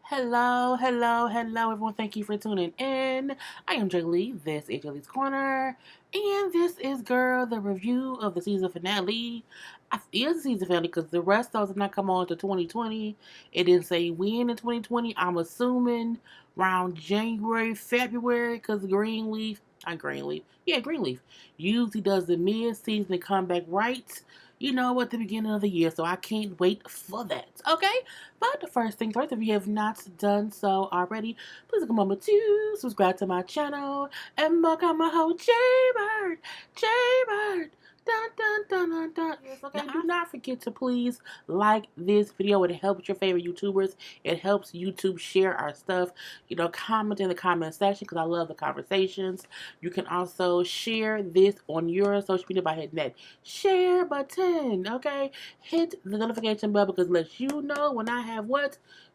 Hello, everyone. Thank you for tuning in. I am JayLee. This is JLeesCorner. And this is, girl, the review of the season finale. It is a season finale because the rest of us did not come on to 2020. It didn't say when in 2020. I'm assuming around January, February, because Greenleaf usually does the mid-season and come back right, at the beginning of the year. So I can't wait for that. Okay? But the first thing first, if you have not done so already, please take a moment to subscribe to my channel and become a whole JayBird. Dun dun dun dun dun. Yes, okay. Do not forget to please like this video. It helps your favorite YouTubers. It helps YouTube share our stuff. Comment in the comment section because I love the conversations. You can also share this on your social media by hitting that share button. Okay, hit the notification bell because it lets you know when I have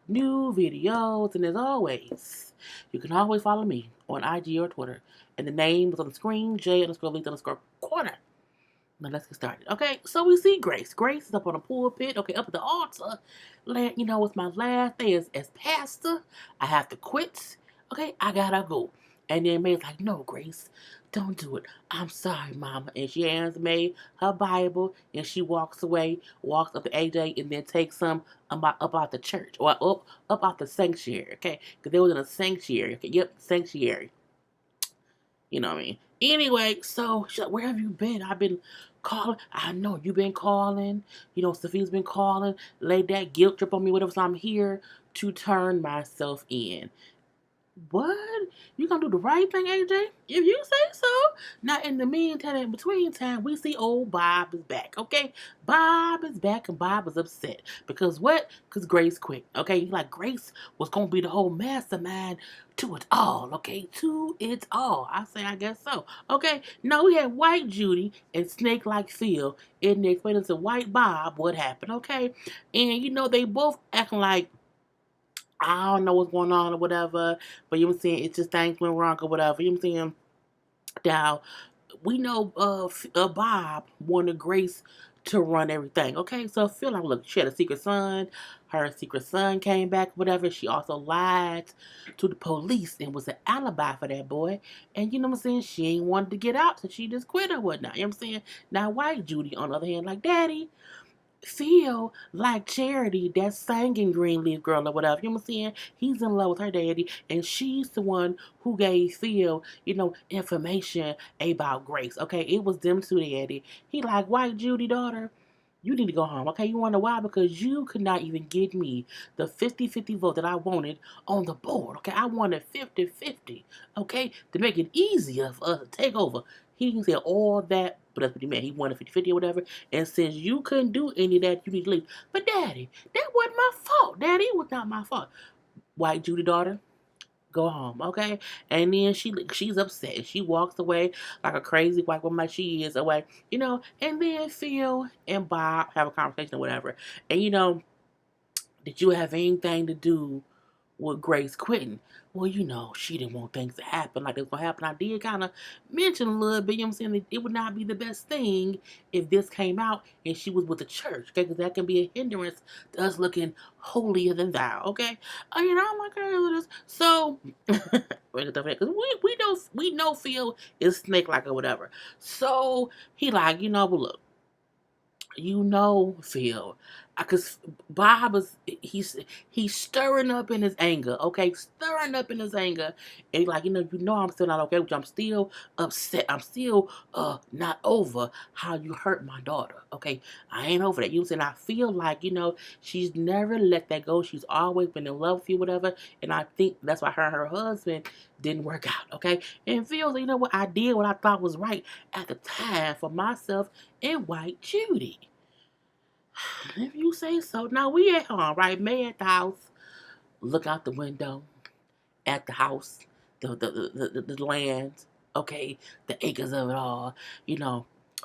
new videos. And as always, you can always follow me on IG or Twitter. And the name is on the screen, J_Lees_Corner. Now let's get started. Okay, so we see Grace. Grace is up on the pulpit, up at the altar. It's my last day as pastor. I have to quit. Okay, I gotta go. And then May's like, no, Grace, don't do it. I'm sorry, Mama. And she hands May her Bible and she walks away, walks up to AJ, and then takes some up out the church or up out the sanctuary. Okay, because they was in a sanctuary. Okay, yep, sanctuary. You know what I mean? Anyway, so she's like, where have you been? I've been calling. I know you've been calling. Sophia's been calling. Laid that guilt trip on me, whatever. So I'm here to turn myself in. What? You gonna do the right thing, AJ? If you say so. Now, in the meantime, in between time, we see old Bob is back, okay? Bob is back and Bob is upset. Because what? Because Grace quit, okay? Grace was gonna be the whole mastermind to it all, okay? To it all. I guess so. Okay? Now, we had White Judy and Snake like Phil in there explaining to White Bob what happened, okay? And, they both acting like I don't know what's going on or whatever, but I'm saying? It's just things went wrong or whatever. I'm saying? Now, we know Bob wanted Grace to run everything. Okay, so feel like, look, she had a secret son. Her secret son came back, whatever. She also lied to the police and was an alibi for that boy. And you know what I'm saying? She ain't wanted to get out, so she just quit or whatnot. You know what I'm saying? Now, White Judy, on the other hand, like, Daddy, feel like Charity that sang in Greenleaf Girl or whatever. You know what I'm saying? He's in love with her daddy, and she's the one who gave Phil, information about Grace. Okay, it was them two, daddy. He like, White Judy, daughter, you need to go home. Okay, you wonder why? Because you could not even get me the 50-50 vote that I wanted on the board. Okay, I wanted 50-50. Okay, to make it easier for us to take over. He can say all that, but that's what he meant. He wanted 50-50 or whatever. And since you couldn't do any of that, you need to leave. But Daddy, that wasn't my fault. Daddy, it was not my fault. White Judy, daughter, go home, okay? And then she's upset. She walks away like a crazy white woman like she is away, And then Phil and Bob have a conversation or whatever. And did you have anything to do with Grace quitting? Well, she didn't want things to happen like it was going to happen. I did kind of mention a little bit, I'm saying, that it would not be the best thing if this came out and she was with the church, okay? Because that can be a hindrance to us looking holier than thou, okay? I'm like, this. So, because we know Phil is snake like or whatever. So, he like, but look, Phil, because Bob is he's stirring up in his anger, okay, stirring up in his anger, and like I'm still not okay with you. I'm still upset. I'm still not over how you hurt my daughter. Okay, I ain't over that. Saying I feel like she's never let that go. She's always been in love with you, whatever, and I think that's why her and her husband didn't work out. Okay, and Phil, what I did, what I thought was right at the time for myself and White Judy. If you say so. Now we at home, right? May at the house. Look out the window at the house, the land, okay, the acres of it all.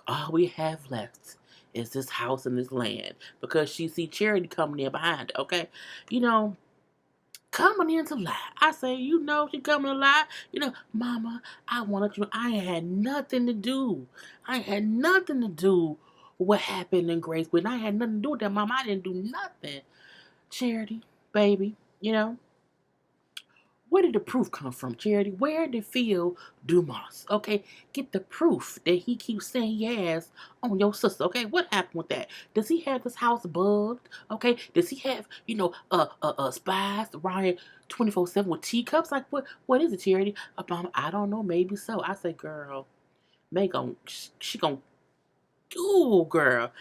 All we have left is this house and this land because she see Charity coming in behind it, okay? Coming in to lie. I say, she coming to lie. Mama, I wanted you. I ain't had nothing to do. I ain't had nothing to do with what happened in Gracewood. I had nothing to do with that, Mama. I didn't do nothing. Charity, baby, Where did the proof come from, Charity? Where did Phil Dumas, okay, get the proof that he keeps saying yes on your sister, okay? What happened with that? Does he have this house bugged, okay? Does he have, spies around here 24/7 with teacups? Like, what is it, Charity? I don't know, maybe so. I say, girl, May gon' she gon' ooh, girl.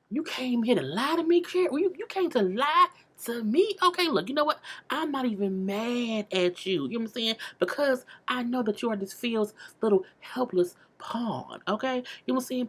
You came here to lie to me, Carrie? You came to lie to me? Okay, look, you know what? I'm not even mad at you. You know what I'm saying? Because I know that you are this Phil's little helpless pawn. Okay? You know what I'm saying?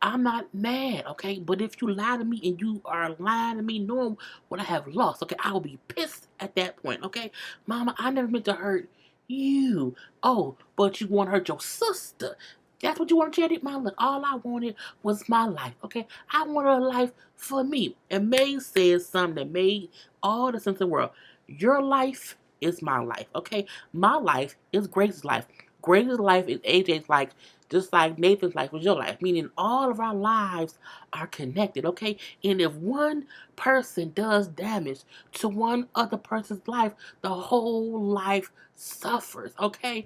I'm not mad, okay? But if you lie to me and you are lying to me knowing what I have lost, okay, I will be pissed at that point, okay? Mama, I never meant to hurt you. Oh, but you want to hurt your sister. That's what you want to charity? Mom, look, all I wanted was my life, okay? I wanted a life for me. And May says something that made all the sense in the world. Your life is my life, okay? My life is Grace's life. Grace's life is AJ's life, just like Nathan's life was your life. Meaning all of our lives are connected, okay? And if one person does damage to one other person's life, the whole life suffers, okay?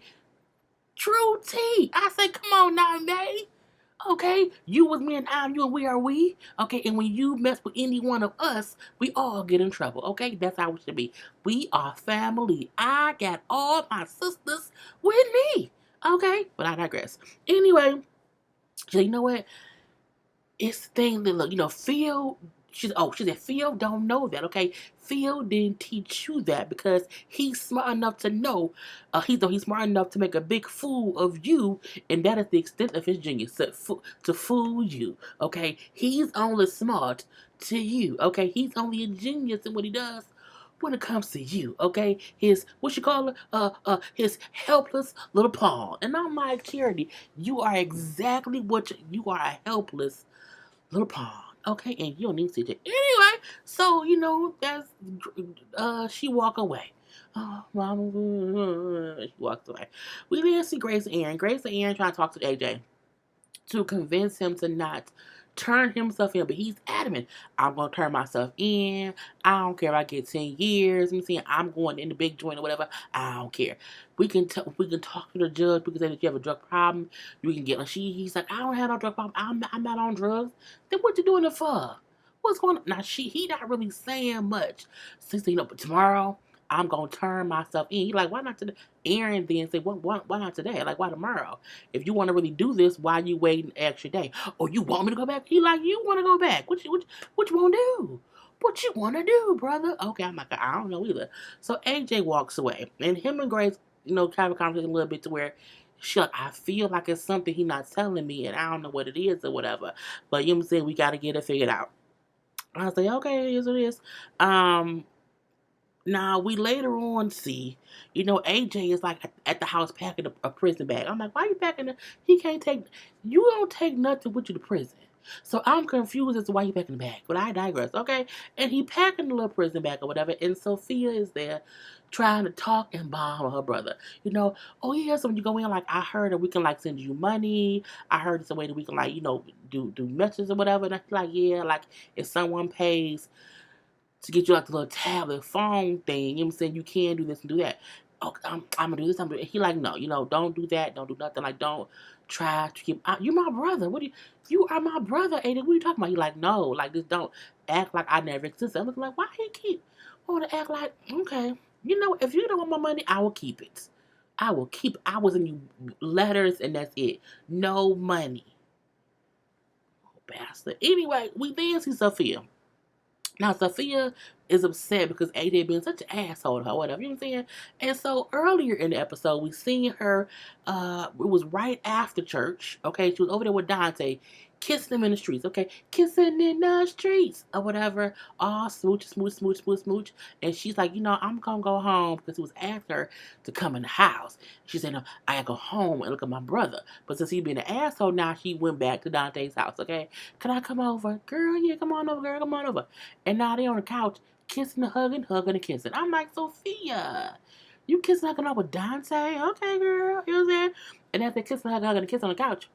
True T. I say, come on now, May. Okay, you was me and I'm you and we are we. Okay, and when you mess with any one of us, we all get in trouble. Okay, that's how it should be. We are family. I got all my sisters with me. Okay, but I digress. Anyway, so you know what? It's the thing that look, Phil. She said Phil don't know that. Okay, Phil didn't teach you that because he's smart enough to know. He's smart enough to make a big fool of you, and that is the extent of his genius to fool you. Okay, he's only smart to you. Okay, he's only a genius in what he does when it comes to you, okay? His what you call it? His helpless little pawn. And I'm like, Charity, you are exactly what you are, a helpless little pawn. Okay, and you don't need to see it. Anyway, so that's she walk away. Oh, mama, she walks away. We then see Grace and Aaron. Grace and Aaron trying to talk to AJ to convince him to not turn himself in, but he's adamant. I'm gonna turn myself in. I don't care if I get 10 years. I'm saying I'm going in the big joint or whatever. I don't care. We can talk to the judge. We can say that you have a drug problem. You can get he's like, I don't have no drug problem. I'm not on drugs. Then what you doing it for? What's going on? Now he not really saying much. So but tomorrow I'm gonna turn myself in. He like, why not today? Aaron then said, why not today? Like, why tomorrow? If you want to really do this, why you waiting an extra day? Oh, you want me to go back? He like, you want to go back? What you want to do? What you want to do, brother? Okay, I'm like, I don't know either. So AJ walks away, and him and Grace, have a conversation a little bit to where, shut. I feel like it's something he not telling me, and I don't know what it is or whatever. But you know what I'm saying? We got to get it figured out. I say, okay, it is what it is. Now we later on see, AJ is like at the house packing a prison bag. I'm like, why are you packing? He can't take. You don't take nothing with you to prison. So I'm confused as to why he packing the bag. But I digress. Okay, and he packing the little prison bag or whatever. And Sophia is there, trying to talk and bomb her brother. Oh yeah. So when you go in, like I heard that we can like send you money. I heard it's a way that we can like do messages or whatever. And I feel like yeah, like if someone pays to get you like the little tablet phone thing. You know what I'm saying? You can do this and do that. Oh, I'm gonna do this. I'm gonna do it. He like, no, don't do that. Don't do nothing. Like, don't try to keep. You my brother. What do you are my brother, Aiden. What are you talking about? He like, no, like just don't act like I never existed. I'm looking like, why he keep want to act like, okay, if you don't want my money, I will keep it. I will keep. I was in you letters and that's it. No money. Oh, bastard. Anyway, we then see Sophia. Now, Sophia is upset because AJ being such an asshole to her, whatever, you know what I'm saying? And so earlier in the episode, we seen her, it was right after church, okay? She was over there with Dante, kissing him in the streets, okay? Kissing in the streets, or whatever. All smooch, smooch, smooch, smooch, smooch. And she's like, I'm gonna go home because he was asking her to come in the house. She said, no, I gotta go home and look at my brother. But since he being an asshole, now she went back to Dante's house, okay? Can I come over? Girl, yeah, come on over, girl, come on over. And now they on the couch, kissing and hugging and kissing. I'm like, Sophia, you kissing and hugging up with Dante? Okay, girl, you know what I'm saying? And after kissing, hugging and kissing on the couch,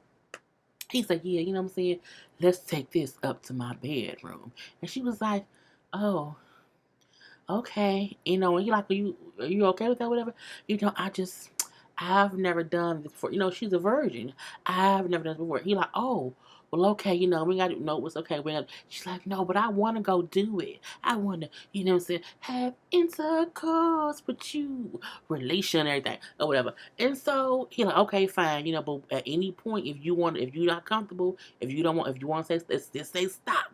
he's like, yeah, you know what I'm saying? Let's take this up to my bedroom. And she was like, oh, okay, and he like, are you okay with that, whatever? I've never done this before. She's a virgin. I've never done this before. He like, oh, well, okay, we got to know it's okay. She's like, no, but I want to go do it. I want to, what I'm saying, have intercourse with you, relation and everything, or whatever. And so he like, okay, fine, but at any point, if you're not comfortable, if you want to say, let's say stop.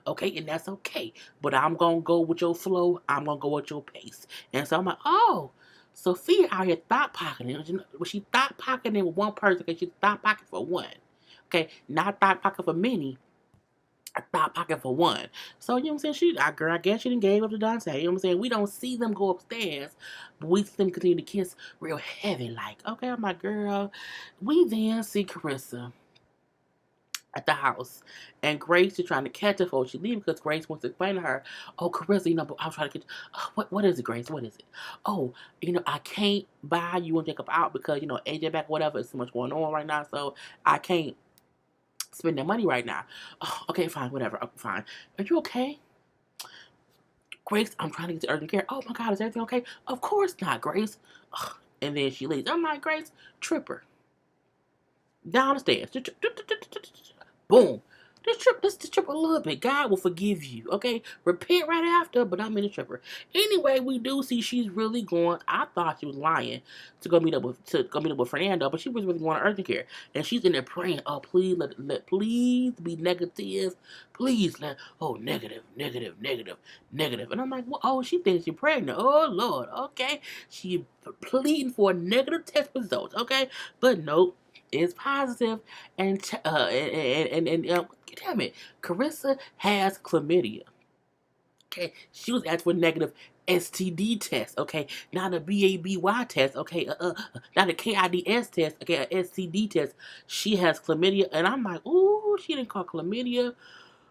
Okay, and that's okay. But I'm gonna go with your flow. I'm gonna go with your pace. And so I'm like, oh, Sophia out here thought pocketing. She thought pocketing with one person because she thought pocket for one. Okay, not thought pocket for many. I thought pocket for one. So what I'm saying? I guess she didn't gave up to Dante. What I'm saying? We don't see them go upstairs, but we see them continue to kiss real heavy. Like, okay, I'm like, girl. We then see Carissa at the house, and Grace is trying to catch her before she leaves because Grace wants to explain to her, oh, Carissa, but I'm trying to get, what is it, Grace? What is it? Oh, I can't buy you and Jacob out because, AJ back, whatever, it's so much going on right now, so I can't spend that money right now. Oh, okay, fine, whatever, okay, fine. Are you okay? Grace, I'm trying to get to urgent care. Oh my God, is everything okay? Of course not, Grace. Ugh. And then she leaves. I'm like, Grace, trip her. Down the stairs. Boom. Just trip a little bit. God will forgive you. Okay? Repent right after, but I'm in the tripper. Anyway, we do see she's really going. I thought she was lying to go meet up with Fernando, but she was really going to urgent care. And she's in there praying, oh, please please be negative. Please negative, negative, negative, negative. And I'm like, well, oh, she thinks she's pregnant. Oh Lord, okay. She pleading for negative test results, okay? But nope. Is positive, and damn it, Carissa has chlamydia. Okay, she was asked for negative STD test. Okay, not a BABY test. Okay, not a KIDS test. Okay, a STD test. She has chlamydia, and I'm like, ooh, she didn't call chlamydia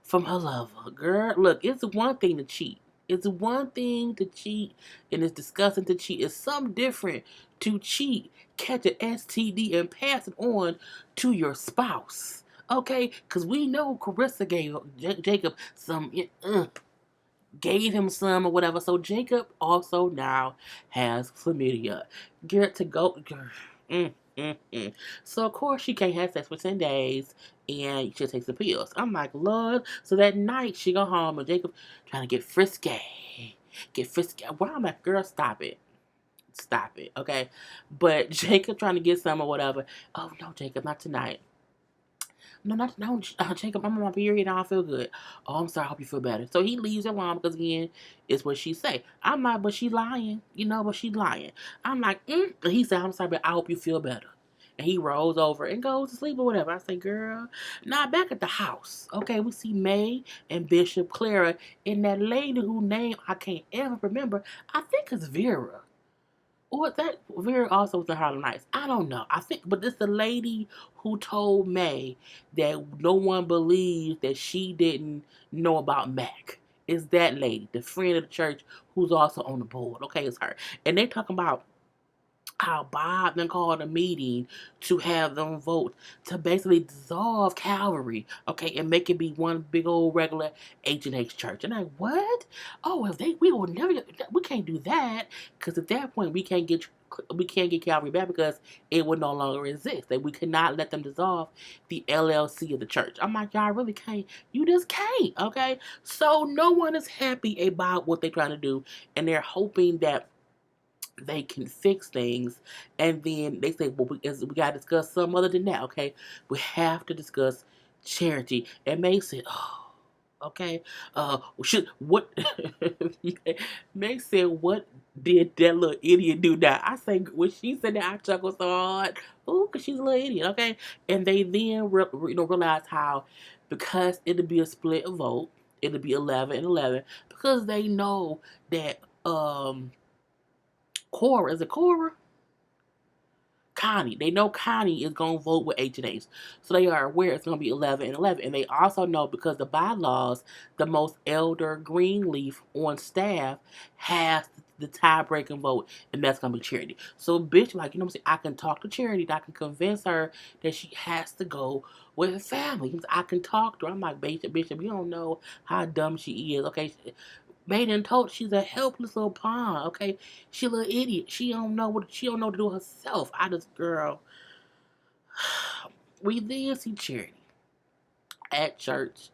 from her lover. Girl, look, it's one thing to cheat. It's one thing to cheat, and it's disgusting to cheat. It's something different to cheat, catch an STD, and pass it on to your spouse. Okay? Because we know Carissa gave Jacob some, gave him some or whatever. So Jacob also now has chlamydia. Get to go. Mm, mm, mm. So of course she can't have sex for 10 days and she takes the pills. I'm like, Lord. So that night she go home and Jacob trying to get frisky. Get frisky. Well, I'm like, girl, stop it. Stop it. Okay. But Jacob trying to get some or whatever. Oh no, Jacob, not tonight. No, Jacob, I'm on my period. I don't feel good. Oh, I'm sorry. I hope you feel better. So he leaves her alone because, again, it's what she say. I'm like, but she lying. But she's lying. I'm like, And he said, I'm sorry, but I hope you feel better. And he rolls over and goes to sleep or whatever. I say, girl. Now, back at the house. Okay, we see May and Bishop Clara and that lady whose name I can't ever remember. I think it's Vera. Or that Vera also was in Harlem Nights. I don't know. I think, but it's the lady who told May that no one believes that she didn't know about Mac. It's that lady, the friend of the church who's also on the board. Okay, it's her. And they talking about how Bob then called a meeting to have them vote to basically dissolve Calvary, okay, and make it be one big old regular H&H church. And I'm like, what? Oh, well, we can't do that because at that point we can't get Calvary back because it would no longer exist. That we could not let them dissolve the LLC of the church. I'm like, y'all really can't. You just can't, okay? So no one is happy about what they're trying to do, and they're hoping that they can fix things, and then they say, well, we got to discuss some other than that, okay? We have to discuss charity. And May said, oh, okay. What? May said, what did that little idiot do now? I say, when she said that, I chuckled so hard. Ooh, because she's a little idiot, okay? And they then realize how, because it'll be a split vote, it'll be 11 and 11, because they know that, Cora, is it Cora? Connie. They know Connie is going to vote with H&H. So they are aware it's going to be 11 and 11. And they also know because the bylaws, the most elder Greenleaf on staff has the tie-breaking vote, and that's going to be Charity. So bitch, like, what I'm saying? I can talk to Charity. I can convince her that she has to go with her family. I can talk to her. I'm like, Bishop, you don't know how dumb she is. Okay, Maiden told she's a helpless little pawn, okay? She a little idiot. She don't know what to do herself. I just girl. We did see Charity at church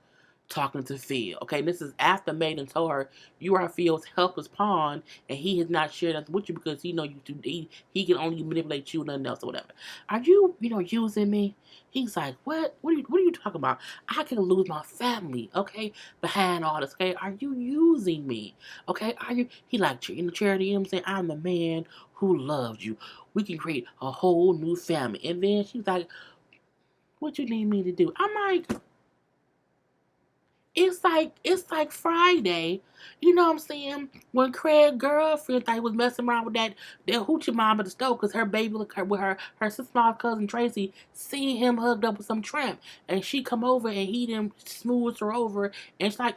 talking to Phil. Okay, this is after Maiden told her you are Phil's helpless pawn, and he has not shared nothing with you because he know you too. He can only manipulate you, nothing else or whatever. Are you, using me? He's like, what? What are you talking about? I can lose my family, okay, behind all this. Okay, are you using me? Okay, are you? He like in the Charity. You know what I'm saying? I'm the man who loves you. We can create a whole new family. And then she's like, what you need me to do? I'm like, it's like Friday, you know what I'm saying? When Craig's girlfriend thought he was messing around with that hoochie mom at the stove because her baby with her sister-in-law cousin Tracy seen him hugged up with some tramp, and she come over and he then smooths her over, and it's like,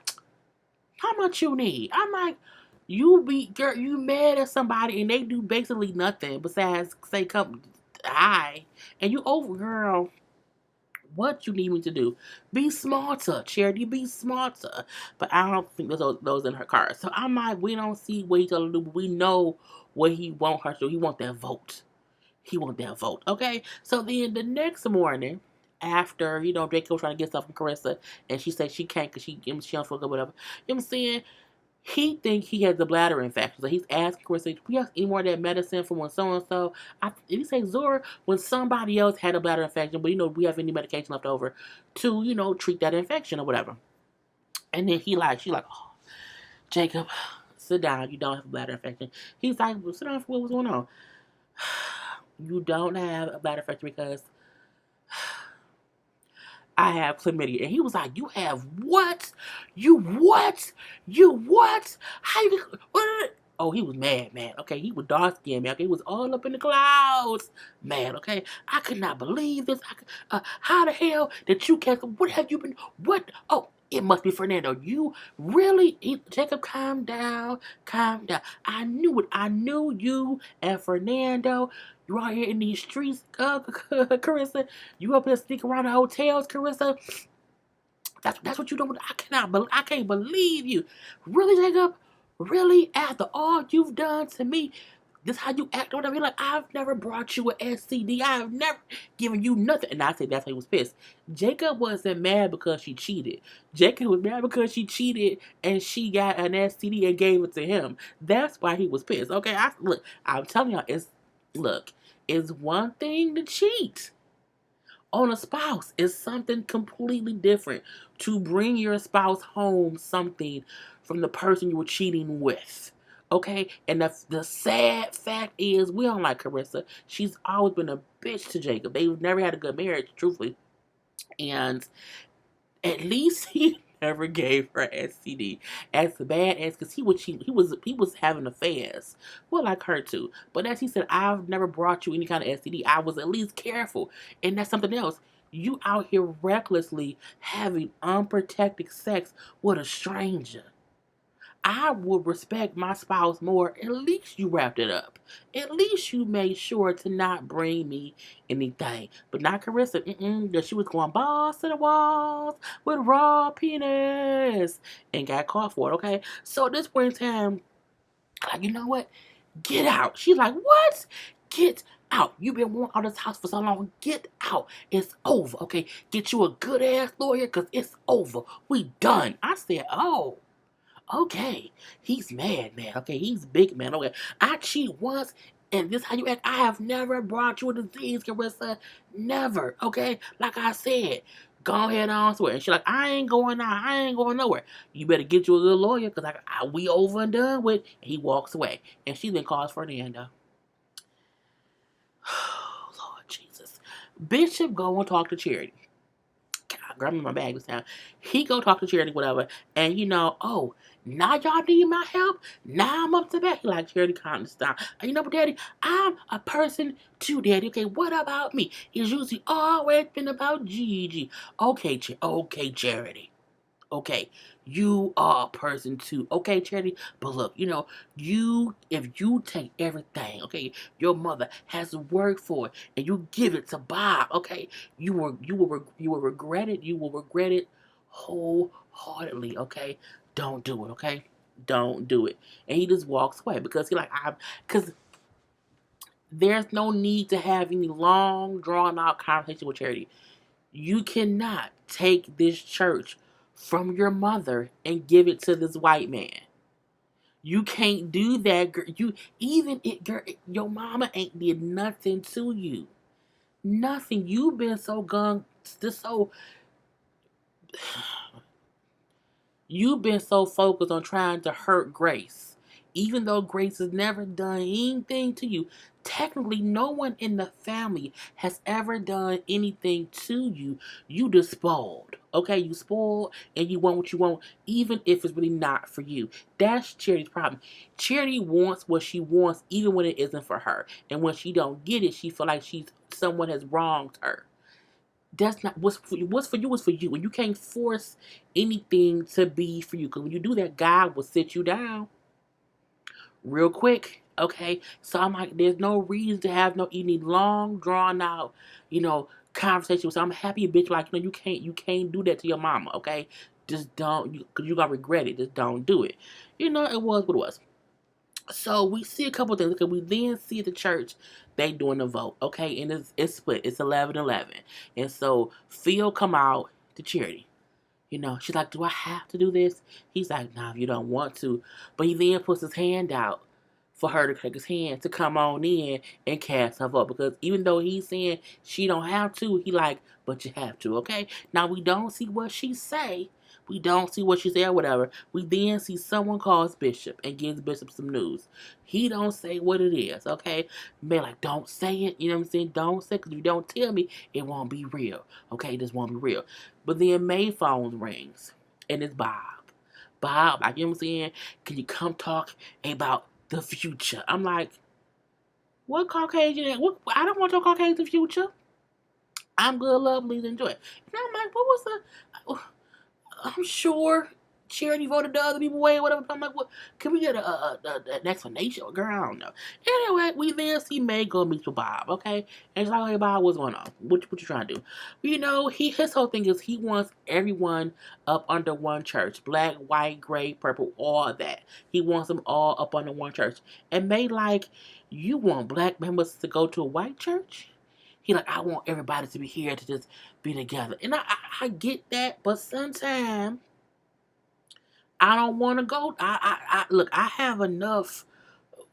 how much you need? I'm like, you mad at somebody and they do basically nothing besides say come hi, and you over girl. What you need me to do? Be smarter, Charity. Be smarter. But I don't think there's those in her car. So I'm like, we don't see what he's gonna do. But we know what he want her to do. He want that vote. He want that vote. Okay. So then the next morning, after Draco was trying to get stuff from Carissa, and she said she can't because she don't feel good, whatever. You know what I'm saying? He think he has a bladder infection. So he's asking Chris, do we have any more of that medicine for when so-and-so? Did he say Zora? When somebody else had a bladder infection, but we have any medication left over to, treat that infection or whatever. And then she's like, oh, Jacob, sit down. You don't have a bladder infection. He's like, well, sit down for what's going on. You don't have a bladder infection because I have chlamydia. And he was like, you have what? You what? You what? How you what? Oh, he was mad, man. Okay, he was dark skinned, man. Okay, he was all up in the clouds, man. Okay, I could not believe this. How the hell did you catch? What have you been? What? Oh, it must be Fernando. You really, Jacob? Calm down, calm down. I knew it. I knew you and Fernando. You out here in these streets, Carissa. You up here sneaking around the hotels, Carissa. That's what you doing. I can't believe you. Really, Jacob? Really? After all you've done to me, this how you act or whatever? You're like, I've never brought you an STD. I've never given you nothing. And I said that's why he was pissed. Jacob wasn't mad because she cheated. Jacob was mad because she cheated and she got an STD and gave it to him. That's why he was pissed. Okay, I'm telling y'all, it's one thing to cheat on a spouse. Is something completely different to bring your spouse home something from the person you were cheating with. Okay? And the sad fact is, we don't like Carissa. She's always been a bitch to Jacob. They've never had a good marriage, truthfully. And at least he never gave her STD. As bad as, because he was having affairs. Well, like her too. But as he said, I've never brought you any kind of STD. I was at least careful. And that's something else. You out here recklessly having unprotected sex with a stranger. I would respect my spouse more. At least you wrapped it up. At least you made sure to not bring me anything. But not Carissa. That she was going balls to the walls with raw penis and got caught for it. Okay. So at this point in time, like, you know what? Get out. She's like, what? Get out. You've been wanting out of this house for so long. Get out. It's over. Okay. Get you a good ass lawyer because it's over. We done. I said, oh. Okay, he's mad, man. Okay, he's big, man. Okay, I cheat once, and this how you act. I have never brought you a disease, Carissa. Never. Okay, like I said, go ahead on to it. And she's like, I ain't going out. I ain't going nowhere. You better get you a good lawyer, because we over and done with. And he walks away, and she then calls Fernando. Oh, Lord Jesus. Bishop go and talk to Charity. Grab me my bag this time. He go talk to Charity, whatever, and oh, now y'all need my help. Now I'm up to bat. He like, Charity, calm down. And what, Daddy? I'm a person too, Daddy. Okay, what about me? It's usually always been about Gigi. Okay, okay, Charity. Okay, you are a person too. Okay, Charity. But look, if you take everything, okay, your mother has worked for it, and you give it to Bob, okay, you will regret it. You will regret it wholeheartedly. Okay, don't do it. Okay. Don't do it. And he just walks away because because there's no need to have any long, drawn out conversation with Charity. You cannot take this church from your mother and give it to this white man. You can't do that, girl. Girl, your mama ain't did nothing to you. Nothing. You've been so you've been so focused on trying to hurt Grace. Even though Grace has never done anything to you. Technically, no one in the family has ever done anything to you. You just spoiled. Okay, you spoiled and you want what you want, even if it's really not for you. That's Charity's problem. Charity wants what she wants, even when it isn't for her. And when she don't get it, she feel like someone has wronged her. That's not what's for you. What's for you is for you, and you can't force anything to be for you. Because when you do that, God will sit you down real quick. Okay, so I'm like, there's no reason to have no any long drawn out, conversation. So I'm happy, bitch. Like, you can't do that to your mama. Okay, just don't, because you're gonna regret it. Just don't do it. It was what it was. So we see a couple things. Okay, we then see at the church they doing the vote. Okay, and it's split. It's 11-11, and so Phil come out to Charity. She's like, "Do I have to do this?" He's like, "No, you don't want to." But he then puts his hand out for her to take his hand to come on in and cast her vote. Because even though he's saying she don't have to, he like, but you have to, okay? Now we don't see what she say. We don't see what she say or whatever. We then see someone calls Bishop and gives Bishop some news. He don't say what it is, okay? Man, like, don't say it, you know what I'm saying? Don't say it, because if you don't tell me, it won't be real, okay? This won't be real. But then May phone rings, and it's Bob. Bob, like, you know what I'm saying? Can you come talk about the future? I'm like, what Caucasian? What? I don't want your Caucasian future. I'm good, love, please enjoy it. And I'm like, what was the? I'm sure Charity voted the other people away or whatever. I'm like, what? Can we get an explanation? Girl, I don't know. Anyway, we then see May go meet with Bob, okay? And she's like, hey, Bob, what's going on? What you trying to do? His whole thing is he wants everyone up under one church. Black, white, gray, purple, all that. He wants them all up under one church. And May like, you want black members to go to a white church? He like, I want everybody to be here to just be together. And I get that, but sometimes I don't want to go. Look, I have enough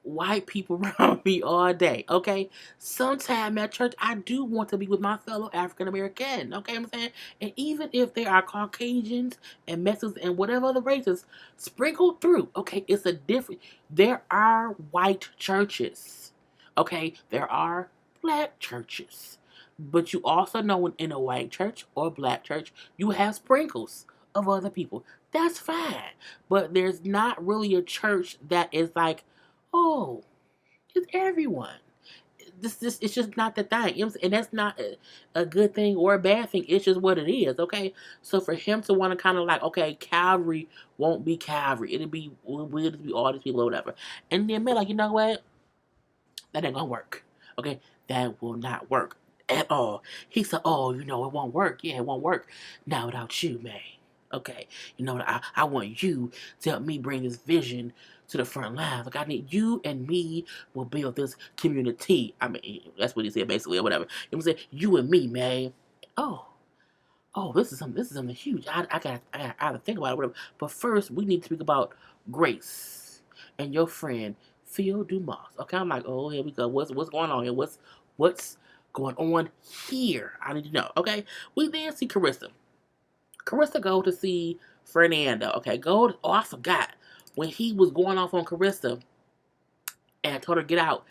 white people around me all day, okay? Sometimes at church, I do want to be with my fellow African American, okay? I'm saying, and even if they are Caucasians and Mexicans and whatever other races sprinkled through, okay? It's a different. There are white churches, okay? There are black churches, but you also know in a white church or black church, you have sprinkles of other people. That's fine, but there's not really a church that is like, oh, it's everyone. This it's just not the thing. And that's not a good thing or a bad thing. It's just what it is, okay? So for him to want to kind of like, okay, Calvary won't be Calvary. We'll just be all these people or whatever. And then man, like, you know what? That ain't gonna work. Okay? That will not work at all. He said, oh, it won't work. Yeah, it won't work. Not without you, man. Okay, I want you to help me bring this vision to the front line. Like, I need you and me will build this community. I mean, that's what he said basically, or whatever. It was you and me, man. Oh, this is something huge. I gotta think about it, whatever. But first, we need to speak about Grace and your friend Phil Dumas. Okay, I'm like, oh, here we go. What's going on here? What's going on here? I need to know. Okay, we then see Carissa. Carissa go to see Fernando. Okay, I forgot when he was going off on Carissa and I told her get out.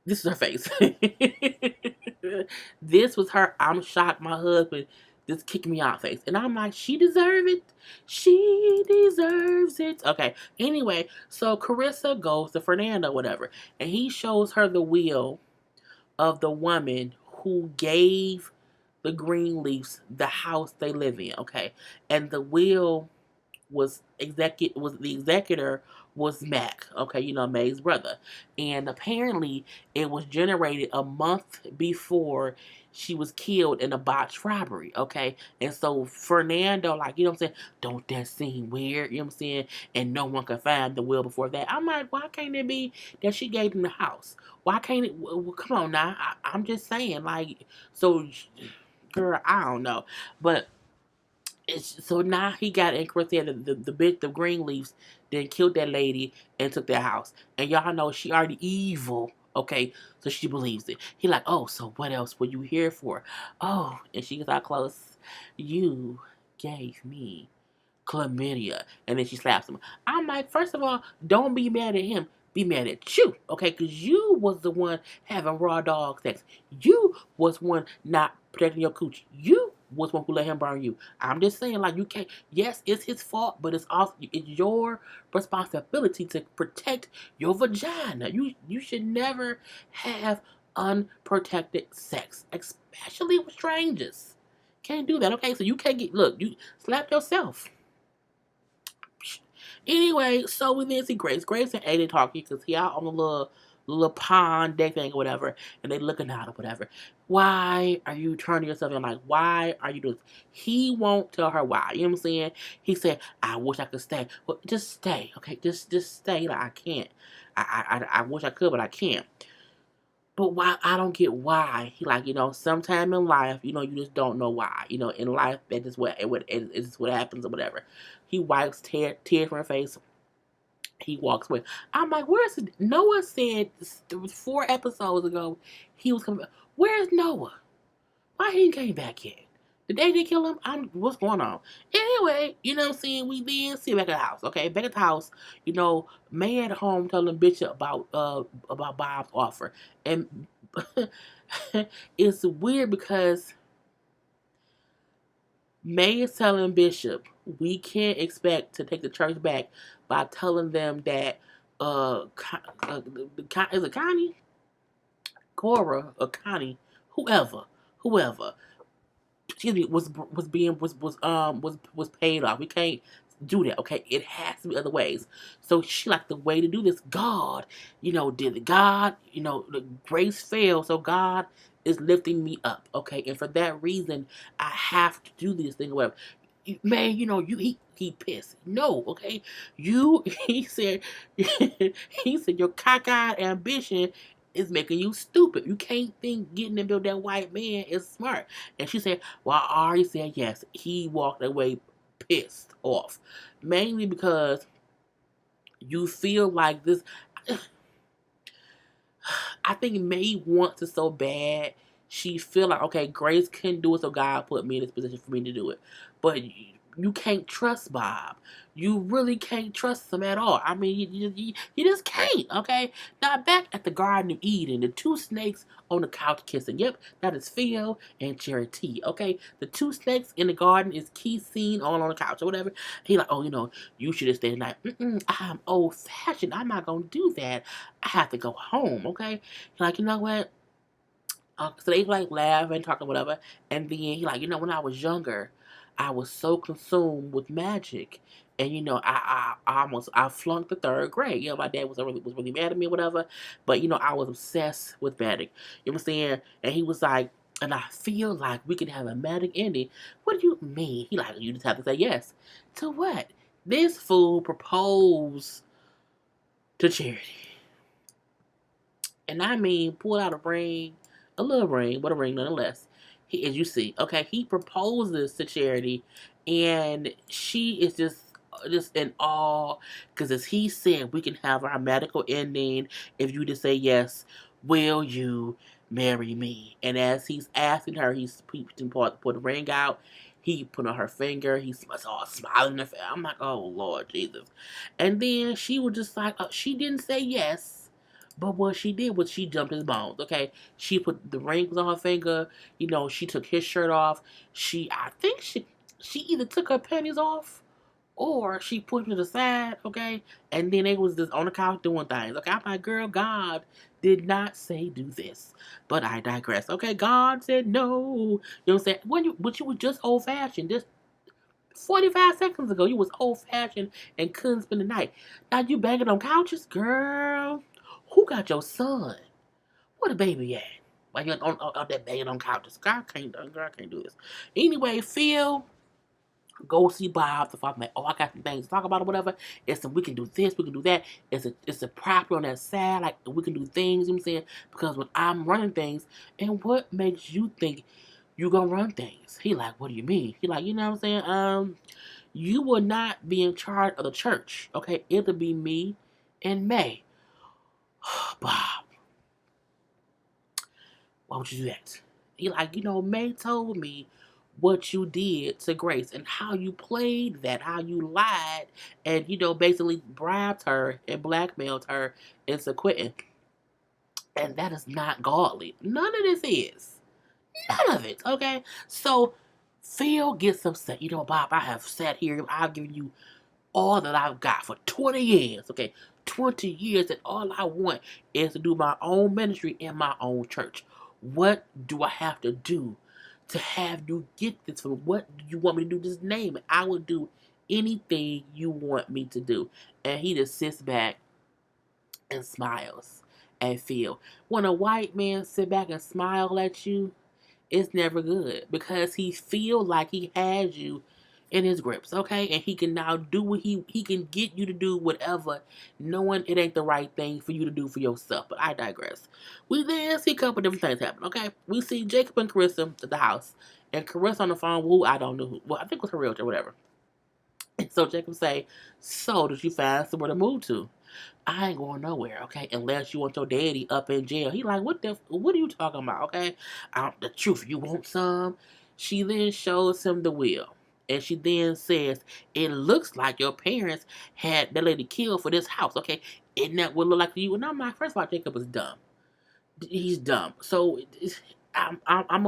This is her face. This was her. I'm shocked. My husband just kicked me out face, and I'm like, she deserves it. She deserves it. Okay. Anyway, so Carissa goes to Fernando, whatever, and he shows her the will of the woman who gave the Greenleafs the house they live in, okay? And the will was the executor was Mac, okay, May's brother. And apparently it was generated a month before she was killed in a botched robbery, okay? And so Fernando, like, I'm saying, don't that seem weird, I'm saying? And no one could find the will before that. I'm like, why can't it be that she gave him the house? Why can't it, well, come on now, I'm just saying, like, so, girl, I don't know. But so now he got incarcerated. The bitch, the Greenleafs, then killed that lady and took their house. And y'all know she already evil. Okay, so she believes it. He like, oh, so what else were you here for? Oh, and she gets out close. You gave me chlamydia. And then she slaps him. I'm like, first of all, don't be mad at him. Be mad at you, okay? Because you was the one having raw dog sex. You was one not protecting your cooch. You was one who let him burn you. I'm just saying, like, you can't. Yes, it's his fault, but it's also it's your responsibility to protect your vagina. You should never have unprotected sex, especially with strangers. Can't do that, okay? So you can't you slap yourself. Anyway, so we then see Grace. Grace and Aiden talking because he out on the little pond deck thing or whatever, and they looking out or whatever. Why are you turning yourself in? Like, why are you doing this? He won't tell her why. You know what I'm saying? He said, I wish I could stay. Well, just stay, okay? Just stay. Like, I can't. I wish I could, but I can't. But why? I don't get why. He like, sometime in life, you just don't know why. In life, that is it's what happens or whatever. He wipes tears from her face. He walks away. I'm like, where's Noah? Said 4 episodes ago he was coming. Where's Noah? Why he ain't came back yet? Did they kill him? What's going on? Anyway, you know what I'm saying? We then see back at the house. Okay, back at the house, May at home telling Bishop about Bob's offer. And it's weird because May is telling Bishop we can't expect to take the church back by telling them that is it Connie? Cora or Connie, whoever, excuse me, was paid off. We can't do that, okay? It has to be other ways. So she like the way to do this. God, did God, the grace fail, so God is lifting me up, okay? And for that reason, I have to do this thing. Whatever, man, he pissed. No, okay, he said he said your cockeyed ambition is making you stupid. You can't think getting to build that white man is smart. And she said, well, I already said yes. He walked away pissed off. Mainly because you feel like this. I think May wants it so bad. She feel like, okay, Grace couldn't do it, so God put me in this position for me to do it. But you can't trust Bob. You really can't trust him at all. I mean, you just can't, okay? Now, back at the Garden of Eden, the two snakes on the couch kissing. Yep, that is Phil and Charity, okay? The two snakes in the garden is Keith seen all on the couch or whatever. He like, oh, you should have stayed tonight. I'm old-fashioned. I'm not going to do that. I have to go home, okay? He like, you know what? So they like laugh and talk or whatever. And then he like, when I was younger, I was so consumed with magic. And I flunked the 3rd grade. My dad was really mad at me or whatever. But I was obsessed with magic. You know what I'm saying? And he was like, and I feel like we can have a magic ending. What do you mean? He like, you just have to say yes. To what? This fool proposed to Charity. And I mean, pull out a little ring, but a ring nonetheless. As you see, okay, he proposes to Charity, and she is just in awe because, as he said, we can have our medical ending if you just say yes. Will you marry me? And as he's asking her, he's put the ring out. He put on her finger. He's all smiling in her face. I'm like, oh Lord Jesus. And then she was just like, she didn't say yes. But what she did was she jumped his bones, okay? She put the rings on her finger. She took his shirt off. I think she either took her panties off or she put them to the side, okay? And then they was just on the couch doing things, okay? I'm like, girl, God did not say do this. But I digress, okay? God said no. You know what I'm saying? But you were just old-fashioned. 45 seconds ago, you was old-fashioned and couldn't spend the night. Now you banging on couches? Girl, who got your son? Where the baby at? Why you on that banging on couches? Girl, I can't do this. Anyway, Phil, go see Bob the father. Like, oh, I got some things to talk about or whatever. We can do this, we can do that. It's a property on that side. Like, we can do things, you know what I'm saying? Because when I'm running things, and what makes you think you gonna run things? He like, what do you mean? He like, you know what I'm saying? You will not be in charge of the church, okay? It'll be me and May. Bob, why would you do that? He like, May told me what you did to Grace and how you played that, how you lied and, basically bribed her and blackmailed her into quitting. And that is not godly. None of this is. None of it, okay? So Phil gets upset. Bob, I have sat here, I've given you all that I've got for 20 years, okay? 20 years, and all I want is to do my own ministry in my own church. What do I have to do to have you get this from? What do you want me to do? Just name it. I will do anything you want me to do. And he just sits back and smiles and Phil. When a white man sit back and smile at you, it's never good because he feels like he has you in his grips, okay? And he can now do what he can get you to do whatever, knowing it ain't the right thing for you to do for yourself. But I digress. We then see a couple different things happen, okay? We see Jacob and Carissa at the house, and Carissa on the phone, who I don't know who, well, I think it was her realtor, whatever. And so Jacob say, so did you find somewhere to move to? I ain't going nowhere, okay? Unless you want your daddy up in jail. He like, what are you talking about, okay? The truth, you want some? She then shows him the will. And she then says, it looks like your parents had that lady killed for this house, okay? Isn't that what it look like to you? And I'm like, first of all, Jacob is dumb. He's dumb. So, I'm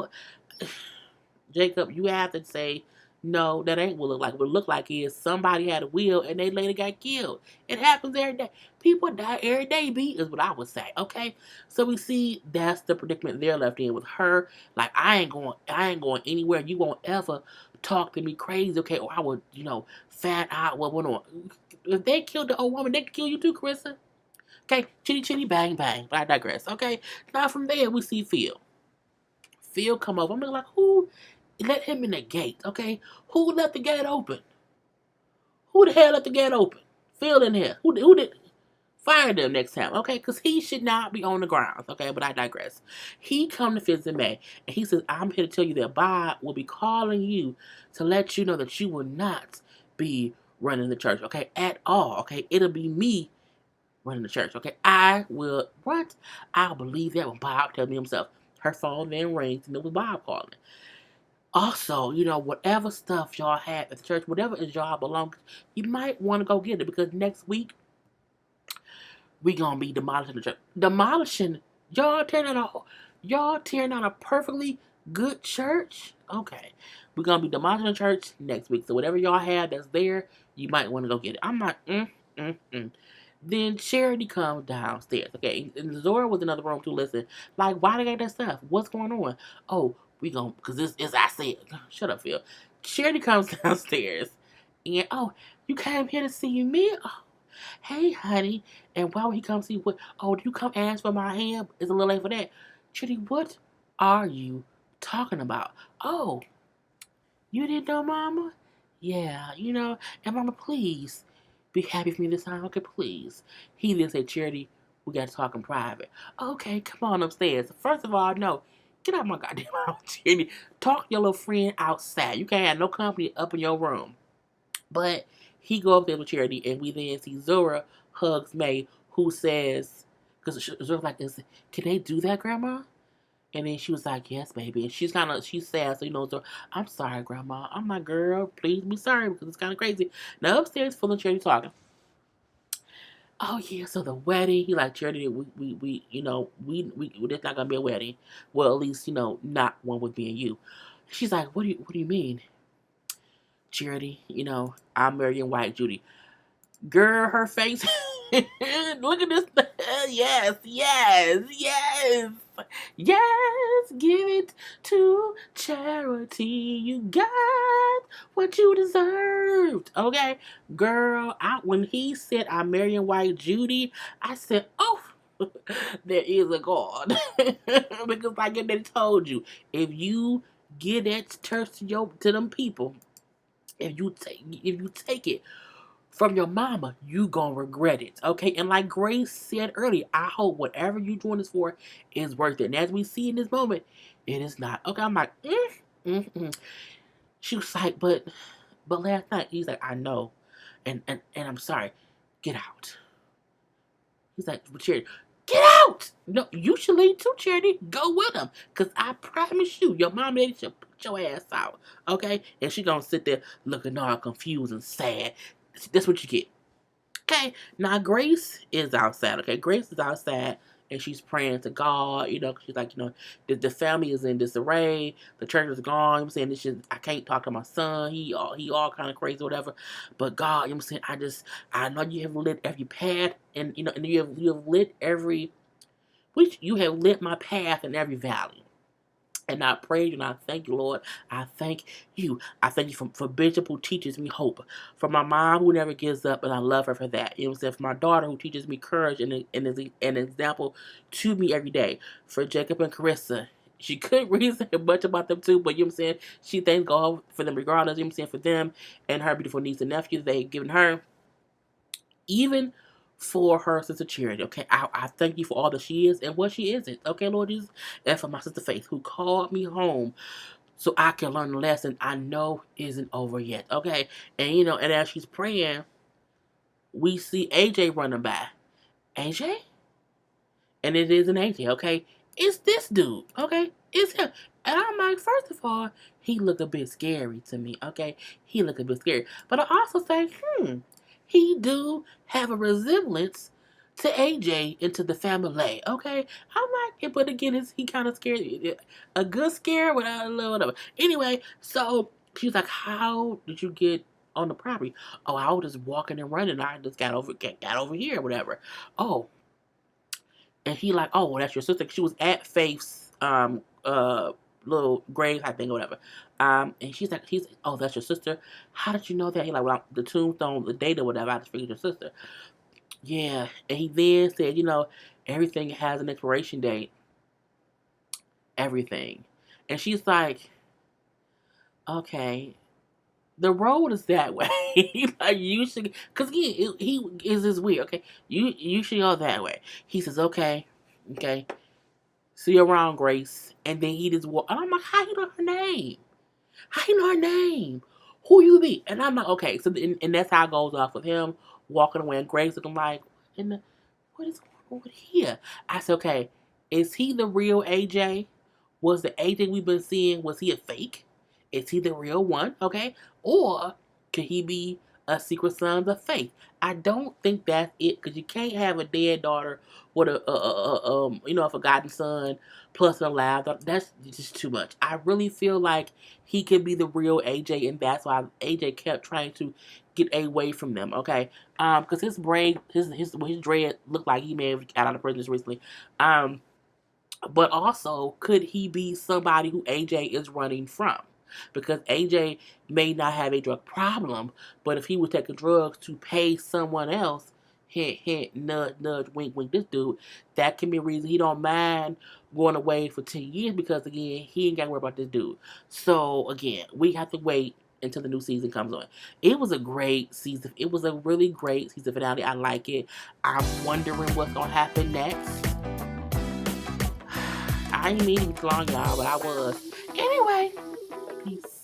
Jacob, you have to say, no, that ain't what it look like. What it look like is somebody had a will and they later got killed. It happens every day. People die every day, B, is what I would say, okay? So we see that's the predicament they're left in with her. Like, I ain't going anywhere. You won't ever talk to me crazy, okay? Or I would, fat out what went on. If they killed the old woman, they could kill you too, Carissa. Okay, chitty chitty bang bang. But I digress, okay? Now from there, we see Phil. Phil come over. I'm like, who let him in the gate, okay? Who left the gate open? Who the hell left the gate open? Phil in here. Who did? Fire them next time, okay? Because he should not be on the grounds, okay? But I digress. He come to visit May, and he says, I'm here to tell you that Bob will be calling you to let you know that you will not be running the church, okay? At all, okay? It'll be me running the church, okay? I will, what? I'll believe that when Bob tells me himself. Her phone then rings, and it was Bob calling. Also, whatever stuff y'all have at the church, whatever is y'all belongs, you might want to go get it because next week we gonna be demolishing the church. Demolishing y'all tearing out a perfectly good church. Okay, we're gonna be demolishing the church next week. So whatever y'all have that's there, you might want to go get it. I'm like, Then Charity comes downstairs. Okay, and Zora was in another room to listen. Like, why they got that stuff? What's going on? Oh, we gonna, because this is, I said, shut up, Phil. Charity comes downstairs, and you came here to see me? Oh, hey, honey. And why would he come see what? Oh, do you come ask for my hand? It's a little late for that. Charity, what are you talking about? Oh, you didn't know, Mama? Yeah, and Mama, please be happy for me this time, okay, please. He then said, Charity, we got to talk in private. Okay, come on upstairs. First of all, no, get out my goddamn house, Charity. Talk to your little friend outside. You can't have no company up in your room. But he go up there with Charity, and we then see Zora hugs May, who says, because Zora's like, can they do that, Grandma? And then she was like, yes, baby. And she's sad, so so I'm sorry, Grandma. I'm like, girl, please be sorry, because it's kind of crazy. Now upstairs, full of Charity talking. Oh yeah, so the wedding, he like, Charity, we there's not gonna be a wedding. Well, at least, not one with me and you. She's like, what do you mean? Charity, I'm marrying White Judy. Girl, her face Look at this. Yes, yes, yes. Yes, give it to charity. You got what you deserved. Okay, girl, when he said I'm marrying white Judy, I said, oh, there is a God. Because like they told you, if you give that church to them people, if you take it from your mama, you gonna regret it. Okay, and like Grace said earlier, I hope whatever you doing this for is worth it. And as we see in this moment, it is not. Okay, I'm like, She was like, but last night he's like, I know, and I'm sorry. Get out. He's like, but Charity, get out! No, you should leave too, Charity. Go with him. Because I promise you, your mom and daddy should put your ass out. Okay? And she gonna sit there looking all confused and sad. That's what you get. Okay? Now, Grace is outside. Okay? Grace is outside. And she's praying to God, she's like, the family is in disarray, the church is gone. I'm saying I can't talk to my son. He all kind of crazy, whatever. But God, I'm saying, I know you have lit every path, and and you have lit you have lit my path in every valley. And I praise you and I thank you, Lord. I thank you. I thank you for Bishop who teaches me hope. For my mom who never gives up, and I love her for that. You know what I'm saying? For my daughter who teaches me courage and is an example to me every day. For Jacob and Carissa. She couldn't really say much about them too, but you know what I'm saying? She thanks God for them regardless, you know what I'm saying? For them and her beautiful niece and nephews they've given her. Even for her sister Charity, okay? I thank you for all that she is and what she isn't, okay, Lord Jesus? And for my sister Faith, who called me home so I can learn the lesson I know isn't over yet, okay? And as she's praying, we see AJ running by. AJ? And it isn't AJ, okay? It's this dude, okay? It's him. And I'm like, first of all, he looked a bit scary to me, okay? He looked a bit scary. But I also think, he do have a resemblance to AJ and to the family, okay? I'm like, but again, is he kind of scared? A good scare without a little whatever. Anyway, so she's like, how did you get on the property? Oh, I was just walking and running. I just got over here, whatever. Oh, and he like, oh, well, that's your sister. She was at Faith's little grave, I think, or whatever. And oh, that's your sister. How did you know that? He like, well, the tombstone, the date or whatever. I just figured your sister. Yeah, and he then said, everything has an expiration date. Everything, and she's like, okay, the road is that way. Like you should, because he is this weird. Okay, you should go that way. He says, okay. See you around, Grace. And then he just walk. And I'm like, how you know her name? How you know her name? Who you be? And I'm like, okay. So and that's how it goes off with him walking away. And Grace looking like, what is going on here? I said, okay, is he the real AJ? Was the AJ we've been seeing, was he a fake? Is he the real one? Okay. Or could he be a secret son of faith? I don't think that's it, because you can't have a dead daughter with a forgotten son plus an alive daughter. That's just too much. I really feel like he could be the real AJ, and that's why AJ kept trying to get away from them. Okay, because his braid, his dread looked like he may have got out of prison recently. But also, could he be somebody who AJ is running from? Because AJ may not have a drug problem, but if he was taking drugs to pay someone else, hint, hint, nudge, nudge, wink, wink, this dude, that can be a reason he don't mind going away for 10 years, because, again, he ain't got to worry about this dude. So, again, we have to wait until the new season comes on. It was a great season. It was a really great season finale. I like it. I'm wondering what's going to happen next. I ain't meaning to be long, y'all, but I was. Anyway, peace.